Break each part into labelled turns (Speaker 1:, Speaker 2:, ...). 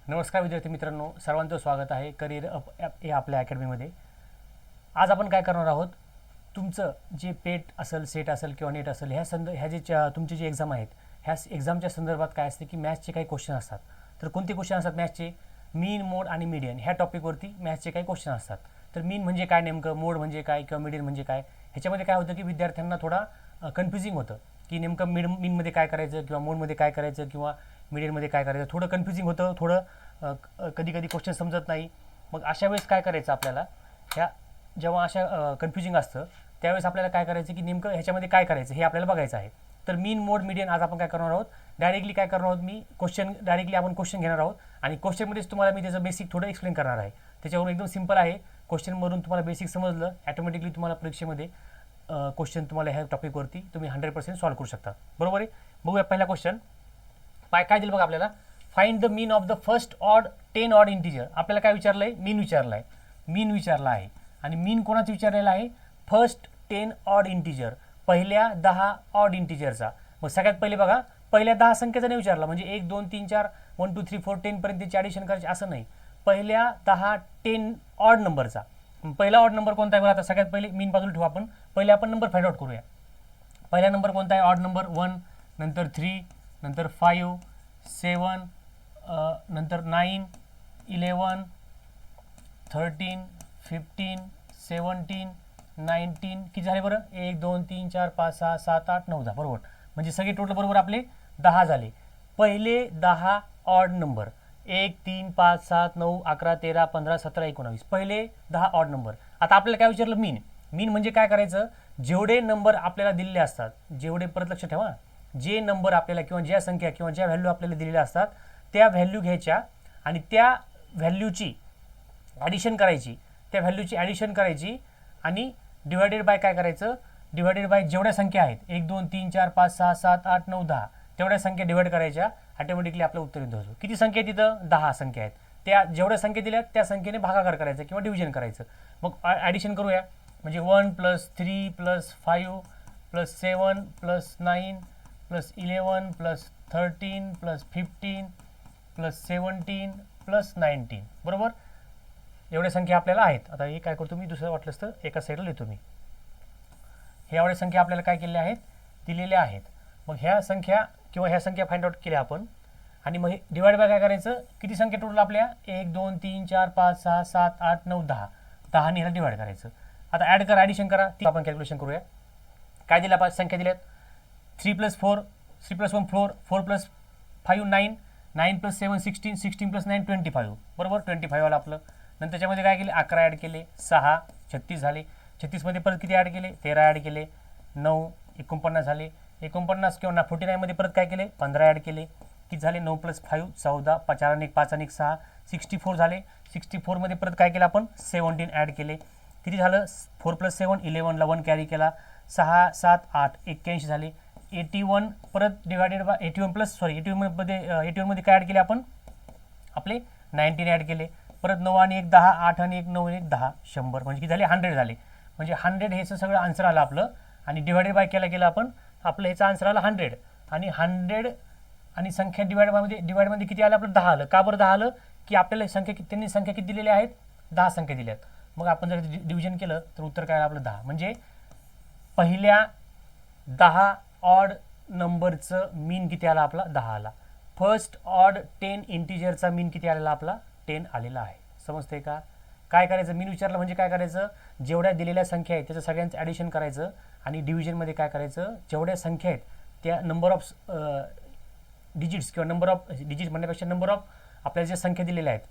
Speaker 1: नमस्कार विद्यार्थी मित्रांनो, सर्वांचं स्वागत आहे करिअर अप या आपल्या अकॅडमीमध्ये. आज आपण काय करणार आहोत, तुमचं जे पेट असेल, सेट असेल किंवा नेट असेल, ह्या जे तुमची जी एक्झाम आहेत, ह्या एक्झामच्या संदर्भात काय असते की मॅथ्सचे काही क्वेश्चन असतात. तर कोणते क्वेश्चन असतात मॅथ्सचे? मीन, मोड आणि मीडियन ह्या टॉपिकवरती मॅथ्सचे काही क्वेश्चन असतात. तर मीन म्हणजे काय नेमकं, मोड म्हणजे काय किंवा मीडियन म्हणजे काय, ह्याच्यामध्ये काय होतं की विद्यार्थ्यांना थोडा कन्फ्युजिंग होतं की नेमकं मीनमध्ये काय करायचं किंवा मोडमध्ये काय करायचं किंवा मीडियनमध्ये काय करायचं. थोडं कन्फ्युजिंग होतं, थोडं कधी कधी क्वेश्चन समजत नाही. मग अशा वेळेस काय करायचं आपल्याला, ह्या जेव्हा अशा कन्फ्युजिंग असतं त्यावेळेस आपल्याला काय करायचं की नेमकं ह्याच्यामध्ये काय करायचं हे आपल्याला बघायचं आहे. तर मीन, मोड, मीडियन आज आपण काय करणार आहोत, डायरेक्टली काय करणार आहोत, डायरेक्टली आपण क्वेश्चन घेणार आहोत आणि क्वेश्चनमध्येच तुम्हाला मी त्याचं बेसिक थोडं एक्सप्लेन करणार आहे. त्याच्यावरून एकदम सिंपल आहे. क्वेश्चनवरून तुम्हाला बेसिक समजलं, ॲटोमॅटिकली तुम्हाला परीक्षेमध्ये क्वेश्चन तुम्हाला ह्या टॉपिकवरती तुम्ही 100% सॉल्व्ह करू शकता. बरोबर आहे. बघूया पहिला क्वेश्चन. काय दिलं बघा आपल्याला, find the mean of the first odd 10 odd integer. आपल्याला काय विचारलं आहे, मीन विचारला आहे आणि मीन कोणाचं विचारलेला आहे, फर्स्ट 10 ऑड इंटिजर, पहिल्या 10 ऑड इंटिजरचा. मग सगळ्यात पहिले बघा, पहिल्या 10 संख्येचा नाही विचारला, म्हणजे 1 2 3 4 1 2 3 4 10 पर्यंतची ॲडिशन करायची असं नाही. पहिल्या 10 ऑड नंबरचा. पहिला ऑड नंबर कोणता आहे बघा. आता सगळ्यात पहिले मीन बाजूला ठेवू आपण, पहिले आपण नंबर फाइंड आउट करूया. पहिला नंबर कोणता आहे, ऑड नंबर 1, नंतर 3, नंतर 5, 7, नंतर 9, 11, 13, 15, 17, 19. किती झाले बरं, 1 2 3 4 5 6 7 8 9 10. बरोबर, म्हणजे सगळे टोटल बरोबर आपले 10 झाले. पहिले 10 ऑड नंबर 1 3 5 7 9 11 13 15 17 19, पहिले 10 ऑड नंबर. आता आपल्याला काय विचारलं, मीन म्हणजे काय करायचं, जेवढे नंबर आपल्याला दिलेले असतात, जेवढे, परत लक्ष ठेवा, जे नंबर आपल्याला किंवा ज्या संख्या किंवा ज्या व्हॅल्यू आपल्याला दिलेल्या असतात त्या व्हॅल्यू घ्यायच्या आणि त्या व्हॅल्यूची ॲडिशन करायची, आणि डिवायडेड बाय काय करायचं, डिवायडेड बाय जेवढ्या संख्या आहेत 1 2 3 4 5 6 7 8 9 10, तेवढ्या संख्या डिवाइड करायच्या. ऑटोमॅटिकली आपलं उत्तर येतं. किती संख्या आहेत तिथं, 10 संख्या आहेत. त्या जेवढ्या संख्या दिल्यात त्या संख्येने भागाकार करायचं किंवा डिव्हिजन करायचं. मग ॲडिशन करूया, म्हणजे 1 + 3 + 5 + 7 + 9 + 11 + 13 + 15 + 17 + 19. बरोबर, एवढ्या संख्या आपल्याला आहेत. आता हे काय करतो मी, दुसरं वाटलं असतं एका साईडला लिहितो मी. हे एवढ्या संख्या आपल्याला काय केलेल्या आहेत, दिलेल्या आहेत. मग ह्या संख्या फाइंड आउट केल्या आपण आणि मग डिवाइड बाय काय करायचं, किती संख्या टोटल आपल्या 1 2 3 4 5 6 7 8 9 10, 10 ने ह्याला डिवाइड करायचं. आता ॲड करा, ॲडिशन करा, ती आपण कॅल्क्युलेशन करूया. काय दिल्या, 5 संख्या दिल्यात, 3 + 4, 3 + 1 4, 4 + 5 9, 9 + 7 16, 16 + 9 25. बरोबर, 25 आलं आपलं. नंतर त्याच्यामध्ये काय केले, 11 ॲड केले, 6 36 झाले. 36 मध्ये परत किती ॲड केले, 13 ॲड केले, 9 49 झाले. 49 किंवा 49 मध्ये परत काय केले, 15 ॲड केले, किती झाले, 9 + 5 14, 4 आणि 1 5 आणि 1 6 64 झाले. 64 मध्ये परत काय केलं आपण, 17 ॲड केले, किती झालं, 4 + 7 11 ला 1 कॅरी केला, 6 7 8 81 झाले. 81 परत डिवायडेड बाय 81 मध्ये काय ॲड केले आपण, आपले 19 ॲड केले, परत 9 आणि 1 10, 8 आणि 1 9 आणि 1 10, 100, म्हणजे किती झाले, 100 झाले. म्हणजे 100 हे सगळं आन्सर आलं आपलं. आणि डिवायडेड बाय केलं आपण, आपलं ह्याचं आन्सर आलं 100. आणि 100 आणि संख्या डिवाइडमध्ये किती आलं आपलं, 10 आलं. का बरं 10 आलं, की आपल्याला त्यांनी संख्या किती दिलेल्या आहेत, 10 संख्या दिल्यात. मग आपण जर डिव्हिजन केलं तर उत्तर काय आलं आपलं, 10. म्हणजे पहिल्या 10 ऑड नंबरचं मीन किती आला आपला, 10 आला. फर्स्ट ऑड 10 इंटिजरचा मीन किती आलेला आपला, 10 आलेला आहे. समजते का? काय करायचं, मीन विचारलं म्हणजे काय करायचं, जेवढ्या दिलेल्या संख्या आहेत त्याचं सगळ्यांचं ॲडिशन करायचं आणि डिव्हिजनमध्ये काय करायचं, जेवढ्या संख्या आहेत त्या नंबर ऑफ डिजिट्स किंवा नंबर ऑफ डिजिट म्हणण्यापेक्षा नंबर ऑफ आपल्याला ज्या संख्या दिलेल्या आहेत,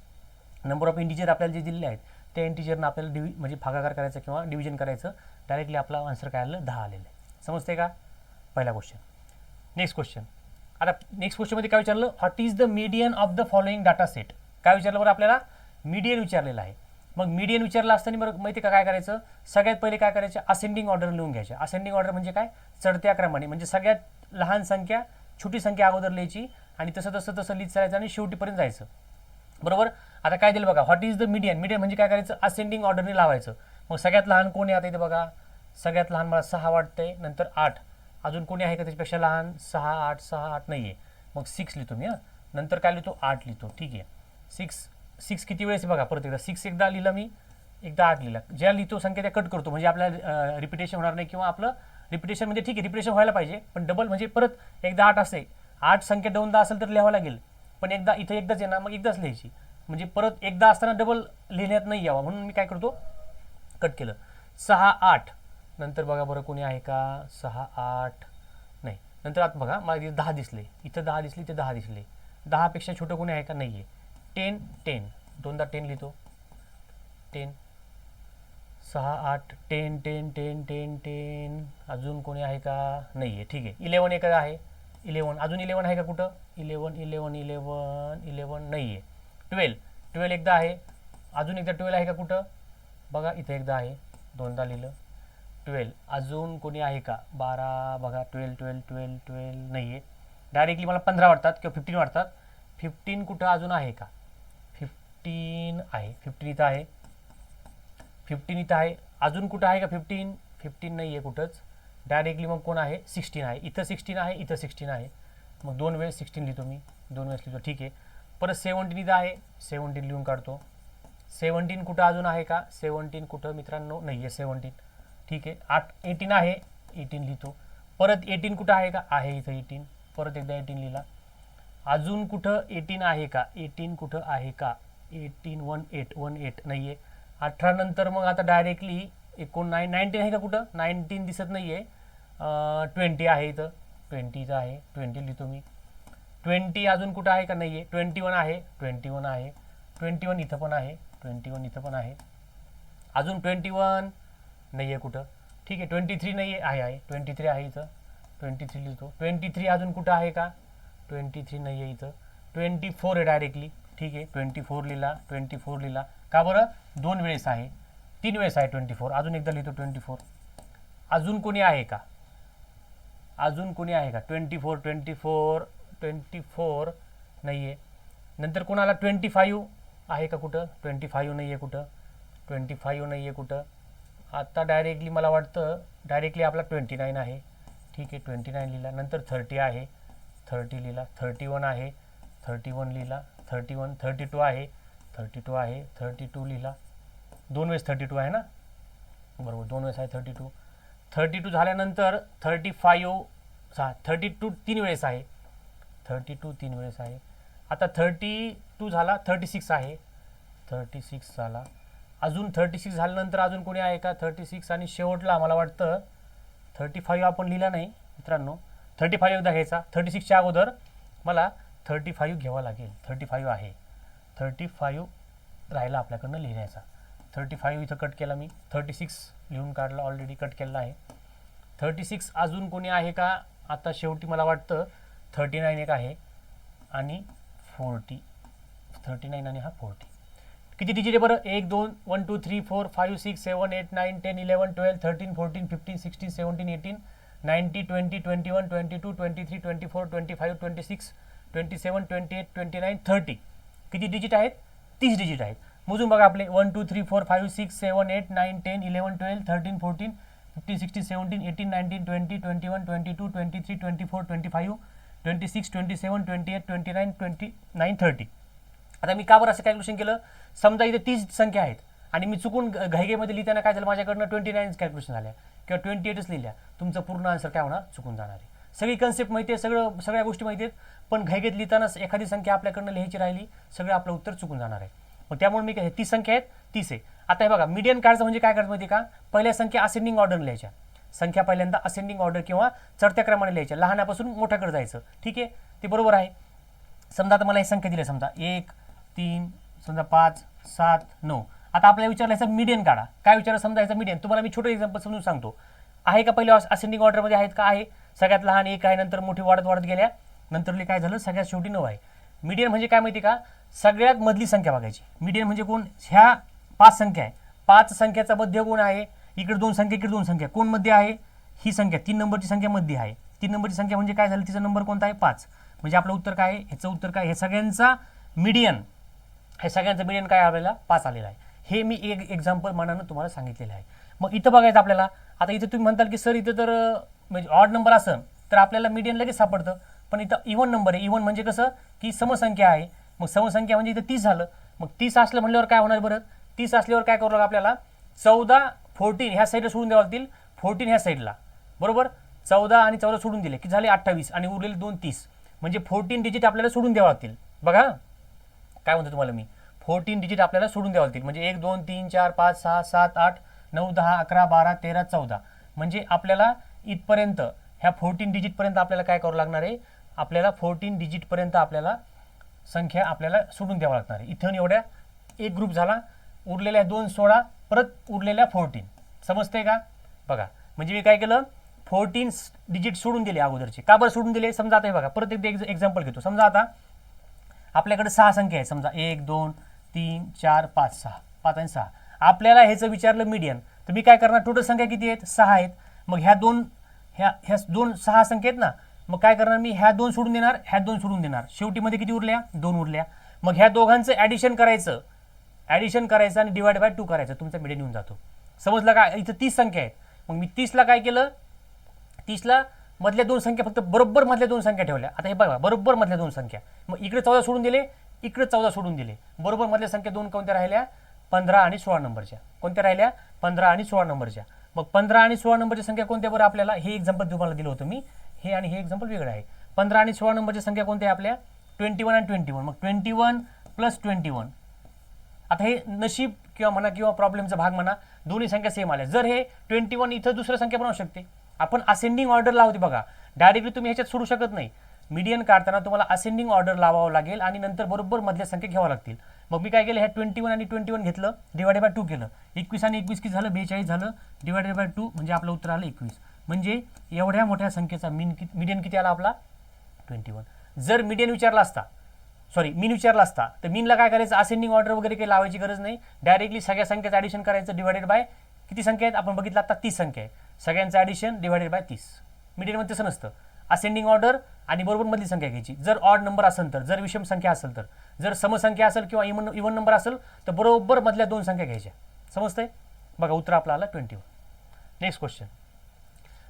Speaker 1: नंबर ऑफ इंटिजर आपल्याला जे दिलेले आहेत त्या इंटिजरनं आपल्याला म्हणजे भागाकार करायचं किंवा डिव्हिजन करायचं. डायरेक्टली आपला आन्सर काय आलं, 10 आलेलं आहे. समजते का? पहिला क्वेश्चन. Next question. आता नेक्स्ट क्वेश्चनमध्ये काय विचारलं, what is the median of the following data set. काय विचारलं बरं आपल्याला, मीडियन विचारलेलं आहे. मग मीडियन विचारलं असताना बरं माहिती का काय करायचं, सगळ्यात पहिले काय करायचं, असेंडिंग ऑर्डर लिहून घ्यायचे. असेंडिंग ऑर्डर म्हणजे काय, चढत्या क्रमाने, म्हणजे सगळ्यात लहान संख्या छोटी संख्या अगोदर लिहायची आणि तसं लिहित चालायचं आणि शेवटीपर्यंत जायचं. बरोबर. आता काय दिलं बघा, व्हॉट इज द मीडियन म्हणजे काय करायचं, असेंडिंग ऑर्डरने लावायचं. मग सगळ्यात लहान कोण आहे आता इथे बघा, सगळ्यात लहान मला 6 वाटतंय, नंतर 8, अजून कोणी आहे का त्याच्यापेक्षा लहान, 6 8 नाही आहे, मग 6 लिहितो मी. नंतर काय लिहितो, 8 लिहितो. ठीक आहे. 6 किती वेळेस बघा, परत एकदा 6 एकदा लिहिलं मी, एकदा 8 लिहिला. ज्या लिहितो संख्या त्या कट करतो, म्हणजे आपल्याला रिपिटेशन होणार नाही, किंवा आपलं रिपिटेशन म्हणजे ठीक आहे रिपिटेशन व्हायला पाहिजे, पण डबल म्हणजे परत एकदा 8 असते, 8 संख्या दोनदा असेल तर लिहावं लागेल, पण एकदा इथं एकदाच आहे ना, मग एकदाच लिहायची, म्हणजे परत एकदा असताना डबल लिहिण्यात नाही यावं म्हणून मी काय करतो, कट केलं. 6 8 नंतर बघा बरं कोणी आहे का, 6 8 नाही. नंतर आता बघा मला इथे 10 दिसले, इथं 10 दिसले, इथे 10 दिसले, 10 पेक्षा छोटं कोणी आहे का, नाही आहे. 10 10 दोनदा 10 लिहितो, 10 6 8 10 10 10 10 10. अजून कोणी आहे का, नाही आहे, ठीक आहे. 11 एक आहे, 11 अजून 11 आहे का कुठं, 11 11 11 11 नाही आहे. 12 12 एकदा आहे, अजून एकदा 12 आहे का कुठं, बघा इथे एकदा आहे, दोनदा लिहिलं. 12 अजून कोणी आहे का, 12 बघा 12 12 12 12 नाही आहे. डायरेक्टली मला 15 वाटतात किंवा 15 वाटतात. 15 कुठं अजून आहे का, 15 आहे, 15 इथं आहे, 15 इथं आहे. अजून कुठं आहे का 15 15 नाही आहे कुठंच. डायरेक्टली मग कोण आहे, 16 आहे, इथं 16 आहे, इथं 16 आहे, मग 2 वेळेस 16 लिहितो मी, 2 वेळेस लिहितो, ठीक आहे. परत 17 इथं आहे, 17 लिहून काढतो. 17 कुठं अजून आहे का, 17 कुठं मित्रांनो, नाही आहे 17, ठीक आहे. 18 आहे, 18 लिहितो. परत 18 कुठं आहे का, आहे इथं 18, परत एकदा 18 लिहिला. अजून कुठं 18 आहे का, 18 कुठं आहे का, 18 18 नाही आहे. 18 नंतर मग आता डायरेक्टली 19 आहे का कुठं, 19 दिसत नाही आहे. 20 आहे इथं, 20 इथं आहे, 20 लिहितो मी. 20 अजून कुठं आहे का, नाही आहे. 21 आहे, 21 आहे, 21 इथं पण आहे, 21 इथं पण आहे. अजून 21 नाही आहे कुठं, ठीक आहे. 23 नाही आहे, आहे 23 आहे इथं, 23 लिहितो. 23 अजून कुठं आहे का, 23 नाही आहे इथं. 24 आहे डायरेक्टली, ठीक आहे. 24 लिहिला, 24 लिहिला, का बरं 2 वेळेस आहे, 3 वेळेस आहे 24. अजून एकदा लिहितो 24. अजून कोणी आहे का, अजून कोणी आहे का, 24 24 24 नाही आहे. नंतर कोणाला 25 आहे का कुठं, 25 नाही आहे कुठं, 25 नाही आहे कुठं. आता डायरेक्टली मला वाटतं डायरेक्टली आपला 29 आहे, ठीक आहे. 29 लिहिला. नंतर 30 आहे, 30 लिहिला. 31 आहे, 31 लिहिला. 31 32 आहे, 32 आहे, 32 लिहिला. 2 वेळेस 32 आहे ना, बरोबर 2 वेळेस आहे 32. 32 झाल्यानंतर 35 32 3 वेळेस आहे, 32 3 वेळेस आहे. आता 32 झाला, 36 आहे, 36 झाला. अजून 36 झाल्यानंतर अजून कोणी आहे का, 36 आणि शेवटला मला वाटतं 35 आपण लिहिला नाही मित्रांनो. 35 एकदा घ्यायचा, 36च्या अगोदर मला 35 घ्यावा लागेल. 35 आहे, 35 राहिला आपल्याकडनं लिहिण्याचा. 35 इथं कट केला मी, 36 लिहून काढला, ऑलरेडी कट केला आहे. 36 अजून कोणी आहे का, आता शेवटी मला वाटतं 39 एक आहे आणि 40, 39 आणि हा 40. किती डिजिट आहे बरं, 1 2 1 2 3 4 5 6 7 8 9 10 11 12 13 14 15 16 17 18 19 20 21 22 23 24 25 26 27 28 29 30. किती डिजिट आहेत, 30 डिजिट आहेत. मोजून बघा आपले 1 2 3 4 5 6 7 8 9 10 11 12 13 14 15 16 17 18 19 20 21 22 23 24 25 26 27 28 29 29 30. आता मी का बरं असं कॅल्क्युलेशन केलं, समजा इथे 30 संख्या आहेत आणि मी चुकून घाईघाईमध्ये लिहिताना काय झालं, माझ्याकडनं 29 कॅल्क्युलेशन झाल्या किंवा 28च लिहिल्या, तुमचं पूर्ण आन्सर काय होणार, चुकून जाणार आहे. सगळी कन्सेप्ट माहिती आहे, सगळ्या गोष्टी माहिती आहेत, पण घाईघाईत लिहितानाच एखादी संख्या आपल्याकडनं लिहायची राहिली, सगळं आपलं उत्तर चुकून जाणार आहे. मग त्यामुळे मी काय 30 संख्या आहेत, 30 आहे. आता हे बघा मीडियन काढायचं म्हणजे काय करायचं माहिती का, पहिल्या संख्या असेंडिंग ऑर्डर लिहायच्या. संख्या पहिल्यांदा असेंडिंग ऑर्डर किंवा चढत्या क्रमाने लिहायच्या, लहानापासून मोठ्याकडे जायचं, ठीक आहे, ते बरोबर आहे. समजा आता मला ही संख्या दिली, समजा 1 3 समजा 5 7 9. आता आपल्याला विचारलं मीडियन काढा, काय विचारलं, समजा याचा मीडियन. तुम्हाला मी छोटं एक्झाम्पल समजून सांगतो. आहे का पहिले असेंडिंग ऑर्डरमध्ये आहेत का, आहे. सगळ्यात लहान 1 आहे, नंतर मोठी वाढत वाढत गेल्या, नंतरली काय झालं, सगळ्यात शेवटी 9 आहे. मीडियन म्हणजे काय माहिती का, सगळ्यात मधली संख्या बघायची. मीडियन म्हणजे कोण, ह्या 5 संख्या आहे, 5 संख्याचा मध्य कोण आहे, इकडे 2 संख्या, इकडे 2 संख्या, कोण मध्ये आहे, ही संख्या 3 नंबरची संख्या मध्ये आहे. 3 नंबरची संख्या म्हणजे काय झालं, तिचा नंबर कोणता आहे, 5. म्हणजे आपलं उत्तर काय आहे, ह्याचं उत्तर काय, हे सगळ्यांचा मीडियन, हे सगळ्यांचं मीडियन काय आलेला, 5 आलेला आहे. हे मी एक एक्झाम्पल मनानं तुम्हाला सांगितलेलं आहे. मग इथं बघायचं आपल्याला. आता इथं तुम्ही म्हणताल की सर इथं तर म्हणजे ऑड नंबर असेल तर आपल्याला मीडियन लगेच सापडतं, पण इथं इव्हन नंबर आहे. इव्हन म्हणजे कसं की समसंख्या आहे, मग समसंख्या म्हणजे इथं 30 झालं. मग 30 असलं म्हणल्यावर काय होणार बरं, 30 असल्यावर काय करावं लागेल आपल्याला, 14 14 ह्या साईडला सोडून द्यावं लागतील, 14 ह्या साईडला, बरोबर. 14 आणि 14 सोडून दिले की झाले 28 आणि उरलेले 2 30, म्हणजे 14 डिजिट आपल्याला सोडून द्यावं लागतील. बघा काय म्हणतो तुम्हाला मी, 14 डिजिट आपल्याला सोडून द्यावं लागतील. म्हणजे 1 2 3 4 5 6 7 8 9 10 11 12 13 14, म्हणजे आपल्याला इथपर्यंत ह्या 14 डिजिटपर्यंत आपल्याला काय करावं लागणार आहे, आपल्याला 14 डिजिटपर्यंत आपल्याला संख्या आपल्याला सोडून द्यावं लागणार आहे. इथून एवढ्या एक ग्रुप झाला, उरलेल्या 2 16, परत उरलेल्या 14. समजतंय का. बघा म्हणजे मी काय केलं, 14 डिजिट सोडून दिले अगोदरचे. का बरं सोडून दिले, समजा आता हे बघा परत एकदा एक्झाम्पल घेतो. समजा आता आपल्याकडे 6 संख्या आहेत, समजा 1 2 3 4 5 6, 5 आणि 6. आपल्याला ह्याचं विचारलं मीडियन, तर मी काय करणार, टोटल संख्या किती आहेत, 6 आहेत. मग ह्या 2 6 संख्या आहेत ना, मग काय करणार मी, ह्या 2 सोडून देणार, ह्या 2 सोडून देणार, शेवटी मध्ये किती उरल्या, 2 उरल्या. मग ह्या दोघांचं ॲडिशन करायचं आणि डिवाइड बाय 2 करायचं, तुमचा मीडियन येऊन जातो. समजलं का. इथं 30 संख्या आहेत, मग मी 30ला काय केलं, 30ला मधल्या 2 संख्या फक्त बरोबर मधल्या 2 संख्या ठेवल्या. आता हे बघा बरोबर मधल्या 2 संख्या, मग इकडे 14 सोडून दिले, इकडे 14 सोडून दिले, बरोबर मधल्या संख्या 2 कोणत्या राहिल्या, 15 आणि 16 नंबरच्या. कोणत्या राहिल्या, 15 आणि 16 नंबरच्या. मग 15 आणि 16 नंबरची संख्या कोणत्या बरं आपल्याला, हे एक्झाम्पल तुम्हाला दिलं होतं मी, हे आणि हे एक्झाम्पल वेगळं आहे. 15 आणि 16 नंबरची संख्या कोणत्या आहे आपल्या, 21 आणि 21. मग 21 प्लस 21. आता हे नशीब किंवा म्हणा किंवा प्रॉब्लेमचा भाग म्हणा, दोन्ही संख्या सेम आल्या. जर हे 21 इथं दुसरं संख्या बनवू शकते, आपण असेंडिंग ऑर्डर लावते बघा, डायरेक्टली तुम्ही ह्याच्यात सोडू शकत नाही. मीडियन काढताना तुम्हाला असेंडिंग ऑर्डर लावावं लागेल आणि नंतर बरोबर मधल्या संख्या घ्याव्या लागतील. मग मी काय केलं, ह्या 21 आणि 21 घेतलं, डिवाइडेड बाय 2 केलं. 21 आणि 21 किती झालं, 42 झालं, डिवाइडेड बाय 2 म्हणजे आपलं उत्तर आलं 21. म्हणजे एवढ्या मोठ्या संख्येचा मीडियन किती आला आपला, 21. जर मीडियन विचारला असता, मीन विचारला असता, तर मीनला काय करायचं, असेंडिंग ऑर्डर वगैरे काही लावायची गरज नाही, डायरेक्टली सगळ्या संख्येचं ॲडिशन करायचं, डिवाइडेड बाय किती संख्या आहेत आपण बघितलं आता, 30 संख्या आहे, सगळ्यांचं ॲडिशन डिवाइडेड बाय 30. मीडियनमध्ये तसं नसतं, असेंडिंग ऑर्डर आणि बरोबर मधली संख्या घ्यायची. जर ऑड नंबर असेल तर, जर विषम संख्या असेल तर, जर समसंख्या असेल किंवा इवन नंबर असेल तर बरोबर मधल्या 2 संख्या घ्यायच्या. समजतंय. बघा उत्तर आपलं आलं 21. Next question,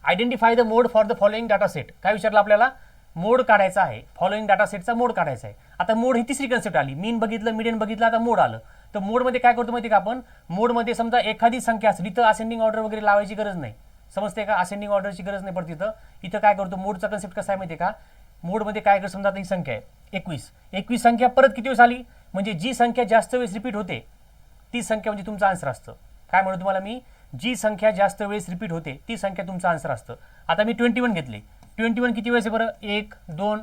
Speaker 1: identify the mode for the following data set. काय विचारलं आपल्याला, मोड काढायचा आहे, फॉलोइंग डाटा सेटचा मोड काढायचा आहे. आता मोड ही तिसरी कन्सेप्ट आली, मीन बघितलं, मीडियन बघितलं, आता मोड आलं. तर मोडमध्ये काय करतो माहिती का आपण, मोडमध्ये समजा एखादी संख्या असेल, इथं असेंडिंग ऑर्डर वगैरे लावायची गरज नाही. समजते का, असेंडिंग ऑर्डरची गरज नाही पडते इथं काय करतो, मोडचा कन्सेप्ट कसा आहे माहिती का, मोडमध्ये काय करतो, समजा आता ही संख्या आहे 21 संख्या परत किती वेळेस आली, म्हणजे जी संख्या जास्त वेळेस रिपीट होते ती संख्या म्हणजे तुमचं आन्सर असतं. काय म्हणतो तुम्हाला मी, जी संख्या जास्त वेळेस रिपीट होते ती संख्या तुमचं आन्सर असतं. आता मी 21 घेतले, 21 किती वेळेस आहे बरं, 1 2,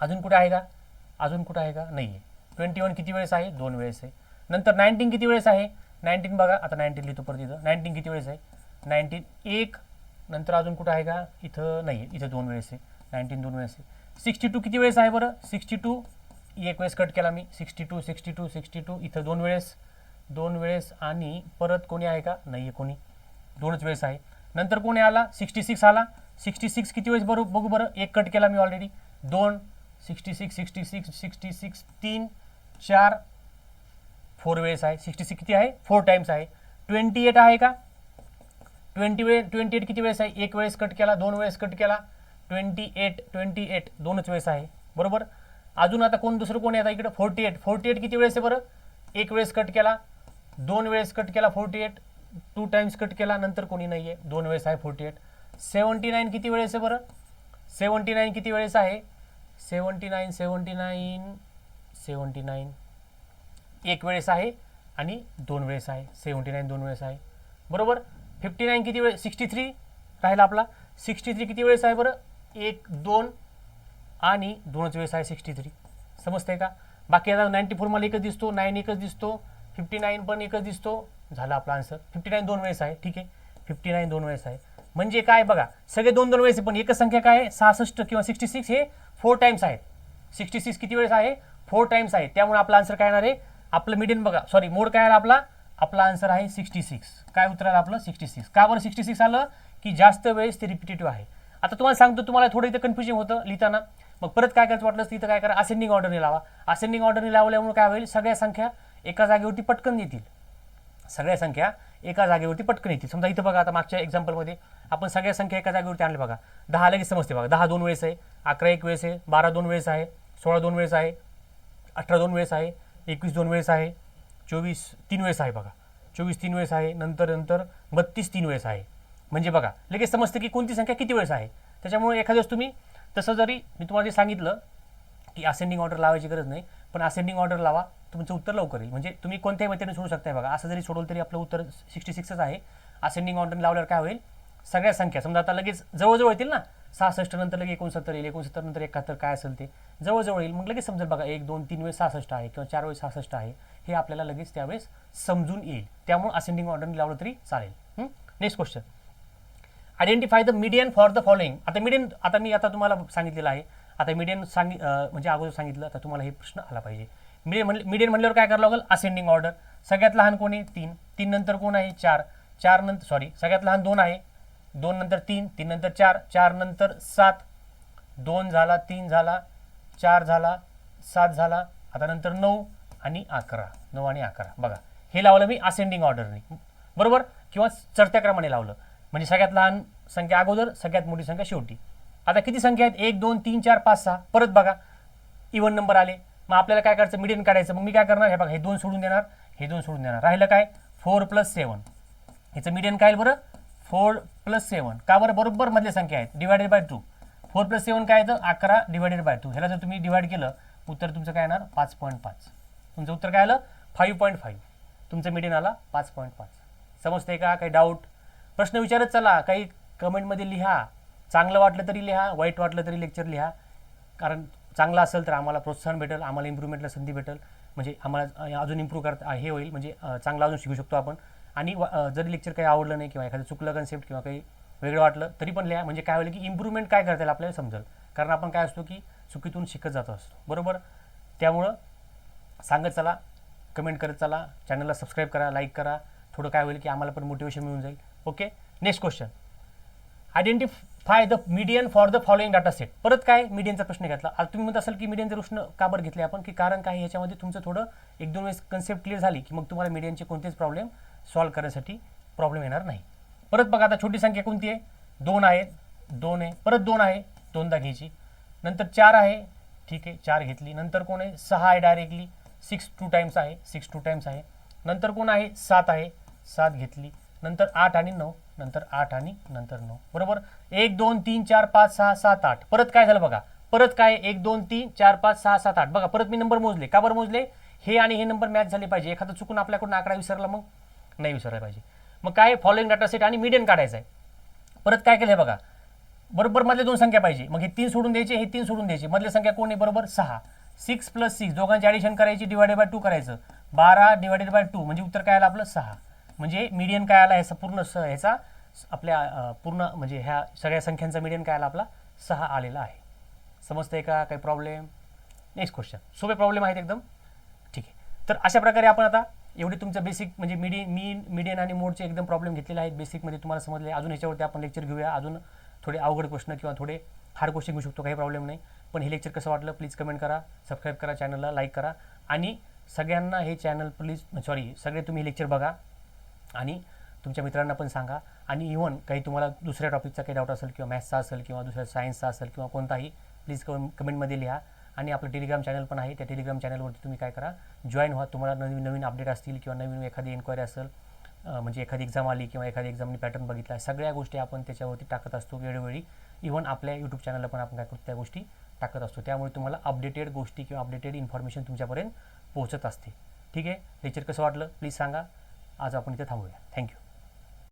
Speaker 1: अजून कुठे आहे का, नाही आहे. 21 किती वेळेस आहे, 2 वेळेस आहे. नंतर 19 किती वेळेस आहे, 19 बघा, आता 19 लिहितो परत इथं, 19 किती वेळेस आहे, 19 1, नंतर अजून कुठं आहे का, इथं नाही आहे, इथं 2 वेळेस आहे, 19 2 वेळेस आहे. 62 किती वेळेस आहे बरं, 62 एक वेळेस कट केला मी, 62 इथं 2 वेळेस आणि परत कोणी आहे का, नाही आहे कोणी, 2च वेळेस आहे. नंतर कोणी आला, 66 आला, 66 किती वेळेस बरोबर बघू बरं, एक कट केला मी ऑलरेडी, 2 66 3 4 4 वेळेस आहे. 66 किती आहे, 4 टाइम्स आहे. 28 आहे का, 28 किती वेळेस आहे, एक वेळेस कट केला, 2 वेळेस कट केला, 28 2च वेळेस आहे, बरोबर. अजून आता दुसरं कोण आहे, आता इकडे 48 किती वेळेस आहे बरं, एक वेळेस कट केला, 2 वेळेस कट केला, 48 2 टाइम्स कट केला, नंतर कोणी नाही आहे, 2 वेळेस आहे 48. 79 किती वेळेस आहे बरं, 79 किती वेळेस आहे, 79 एक वेळेस आहे आणि 2 वेळेस आहे, 79 2 वेळेस आहे, बरोबर. 59 किती वेळेस, 63 राहिला आपला, 63 किती वेळेस आहे बरं, 1 2 आणि 2च वेळेस आहे 63. समजतंय का. बाकी आता 94 मला एकच दिसतो, 9 एकच दिसतो, 59 पण एकच दिसतो, झाला आपला आन्सर. 59 2 वेळेस आहे, ठीक आहे, 59 2 वेळेस आहे. म्हणजे काय बघा, सगळे 2 2 वेळेस आहे, पण एकच संख्या काय आहे, 66 किंवा 66 हे 4 टाइम्स आहेत. 66 किती वेळेस आहे, 4 टाइम्स आहे, त्यामुळे आपला आन्सर काय येणार आहे, आपलं मीडियन बघा, मोड काय आहे आपला आन्सर आहे 66. काय उत्तर आलं आपलं 66. का बरं 66 आलं, की जास्त वेळेस ते रिपिटेटिव्ह आहे. आता तुम्हाला सांगतो, तुम्हाला थोडं इथं कन्फ्युजन होतं लिहिताना, मग परत काय करायचं वाटलं इथं काय करा, असेंडिंग ऑर्डरने लावा. असेंडिंग ऑर्डरने लावल्यामुळे काय होईल, सगळ्या संख्या एका जागेवरती पटकन येतील, समजा इथं बघा, आता मागच्या एक्झाम्पलमध्ये आपण सगळ्या संख्या एका जागेवरती आणल्या बघा, 10 लगेच समजते बघा, 10 2 वेळेस आहे, 11 1 वेळेस आहे, 12 2 वेळेस आहे, 16 2 वेळेस आहे, 18 2 वेळेस आहे, 21 2 वेळेस आहे, 24 3 वेळेस आहे बघा, 24 3 वेळेस आहे, नंतर 32 3 वेळेस आहे. म्हणजे बघा लगेच समजतं की कोणती संख्या किती वेळेस आहे. त्याच्यामुळे एखाद्या वेळेस तुम्ही तसं जरी मी तुम्हाला जे सांगितलं की असेंडिंग ऑर्डर लावायची गरज नाही, पण असेंडिंग ऑर्डर लावा, तुमचं उत्तर लवकर येईल. म्हणजे तुम्ही कोणत्याही मेथडने सोडू शकताय बघा. असं जरी सोडवलं तरी आपलं उत्तर 66च आहे. असेंडिंग ऑर्डर लावल्यावर काय होईल, सगळ्या संख्या समजा आता लगेच जवळजवळ येतील ना, 66 नंतर लगेच 69 येईल, 69 नंतर 71 काय असेल ते जवळजवळ येईल. मग लगेच समजेल बघा 1 2 3 वेळेस 66 आहे किंवा 4 वेळेस 66 आहे, हे आपल्याला लगेच त्यावेळेस समजून येईल. त्यामुळे असेंडिंग ऑर्डर लावलं तरी चालेल. Next question, identify the median for the following. आता मीडियन मी आता तुम्हाला सांगितलेलं आहे. आता मीडियन म्हणजे अगोदर सांगितलं, आता तुम्हाला हे प्रश्न आला पाहिजे. मीडियन म्हणल्यावर काय करावं लागेल, असेंडिंग ऑर्डर. सगळ्यात लहान कोण आहे, 3. 3 नंतर कोण आहे, 4. 4 नंतर सगळ्यात लहान 2 आहे, 2 नंतर 3. 3 नंतर 4. 4 नंतर 7. 2 झाला, 3 झाला, 4 झाला, 7 झाला. आता नंतर 9 आणि 11. 9 आणि 11 बघा, हे लावलं मी असेंडिंग ऑर्डरने, बरोबर, किंवा चढत्या क्रमाने लावलं. म्हणजे सगळ्यात लहान संख्या अगोदर, सगळ्यात मोठी संख्या शेवटी. आता किती संख्या आहेत, 1 2 3 4 5 6. परत बघा इव्हन नंबर आले. मग आपल्याला काय करायचं, मीडियन काढायचं. मग मी काय करणार, हे बघा, हे 2 सोडून देणार, हे 2 सोडून देणार. राहिलं काय, 4 + 7. ह्याचं मीडियन काय बरं, 4 + 7. का बरं, बरोबर मधल्या संख्या आहेत, डिवायडेड बाय 2. 4 + 7 काय येतं, 11 डिवायडेड बाय 2. ह्याला जर तुम्ही डिवाइड केलं, उत्तर तुमचं काय येणार, 5.5. तुमचं उत्तर काय आलं, 5.5. तुमचं मीडियन आला 5.5. समजते का, काही डाऊट, प्रश्न विचारत चला, काही कमेंटमध्ये लिहा. चांगलं वाटलं तरी लिहा, वाईट वाटलं तरी लेक्चर लिहा. कारण चांगलं असेल तर आम्हाला प्रोत्साहन भेटेल, आम्हाला इम्प्रूव्हमेंटला संधी भेटेल. म्हणजे आम्हाला अजून इम्प्रूव्ह करता हे होईल, म्हणजे चांगलं अजून शिकू शकतो आपण. आणि जरी लेक्चर काही आवडलं नाही किंवा एखादं चुकलं कन्सेप्ट किंवा काही वेगळं वाटलं तरी पण लिहा. म्हणजे काय होईल की इम्प्रूव्हमेंट काय करता येईल आपल्याला समजेल. कारण आपण काय असतो की चुकीतून शिकत जात असतो, बरोबर. त्यामुळं सांगत चला, कमेंट करत चला, चॅनलला सबस्क्राईब करा, लाईक करा. थोडं काय होईल की आम्हाला पण मोटिवेशन मिळून जाईल. Okay, next question, identify the median for the following data set. परत काय मीडियनचा प्रश्न घेतला. आता तुम्ही म्हणत असाल की मीडियनचे प्रश्न का बरं घेतले आपण, की कारण काय, याच्यामध्ये तुमचं थोडं 1-2 वेळेस कन्सेप्ट क्लिअर झाली की मग तुम्हाला मीडियनचे कोणतेच प्रॉब्लेम सॉल्व्ह करण्यासाठी प्रॉब्लेम येणार नाही. परत बघा, आता छोटी संख्या कोणती आहे, 2 आहे, 2 आहे, परत 2 आहे, 2दा घ्यायची. नंतर 4 आहे, ठीक आहे, 4 घेतली. नंतर कोण आहे, 6 आहे, डायरेक्टली 6 2 टाइम्स आहे, 6 2 टाइम्स आहे. नंतर कोण आहे, 7 आहे, 7 घेतली. नंतर 8 आणि 9, नंतर 8 आणि नंतर 9, बरोबर. 1 2 3 4 5 6 7 8. परत काय झालं बघा, परत काय, 1 2 3 4 5 6 7 8. बघा परत मी नंबर मोजले. का बरं मोजले, हे आणि हे नंबर मॅच झाले पाहिजे. एखादं चुकून आपल्याकडून आकडा विसरला मग नाही विसरायला पाहिजे. मग काय, फॉलोइंग डाटा सेट आणि मीडियन काढायचं आहे. परत काय केलं बघा, बरोबर मधले 2 संख्या पाहिजे. मग हे 3 सोडून द्यायचे, हे 3 सोडून द्यायचे. मधली संख्या कोण आहे, बरोबर 6. 6 + 6 दोघांची ॲडिशन करायची, डिवायडेड बाय 2 करायचं. 12 डिवायडेड बाय 2 म्हणजे उत्तर काय आलं आपलं 6. म्हणजे मीडियन काय आला, ह्याचा पूर्ण ह्याचा आपल्या पूर्ण म्हणजे ह्या सगळ्या संख्यांचा मीडियन काय आला आपला 6 आलेला आहे. समजतंय का, काही प्रॉब्लेम. नेक्स्ट क्वेश्चन, सोपे प्रॉब्लेम आहेत एकदम, ठीक आहे. तर अशा प्रकारे आपण आता एवढे तुमचं बेसिक म्हणजे मीडियन आणि मोडचे एकदम प्रॉब्लेम घेतलेले आहेत. बेसिकमध्ये तुम्हाला समजले. अजून ह्याच्यावरती आपण लेक्चर घेऊया. अजून थोडे अवघड प्रश्न किंवा थोडे हार्ड क्वेश्चन घेऊ शकतो, काही प्रॉब्लेम नाही. पण हे लेक्चर कसं वाटलं प्लीज कमेंट करा, सबस्क्राईब करा, चॅनलला लाईक करा. आणि सगळ्यांना हे चॅनल प्लीज सगळे तुम्ही लेक्चर बघा आणि तुमच्या मित्रांना पण सांगा. आणि इव्हन काही तुम्हाला दुसऱ्या टॉपिकचा काही डाऊट असेल किंवा मॅथ्सचा असेल किंवा दुसऱ्या सायन्सचा असेल किंवा कोणताही, प्लीज कमेंटमध्ये लिहा. आणि आपलं टेलिग्राम चॅनल पण आहे, त्या टेलिग्राम चॅनलवरती तुम्ही काय करा, जॉईन व्हा. तुम्हाला नवीन नवीन अपडेट असतील किंवा नवीन एखादी एन्क्वायरी असेल, म्हणजे एखादी एक्झाम आली किंवा एखादी एक्झामनी पॅटर्न बघितला, सगळ्या गोष्टी आपण त्याच्यावरती टाकत असतो वेळोवेळी. इव्हन आपल्या यूट्यूब चॅनलला पण आपण काय करतो, त्या गोष्टी टाकत असतो. त्यामुळे तुम्हाला अपडेटेड गोष्टी किंवा अपडेटेड इन्फॉर्मेशन तुमच्यापर्यंत पोहोचत असते. ठीक आहे, लेक्चर कसं वाटलं प्लीज सांगा. आज आपण इथे थांबूया. थँक्यू.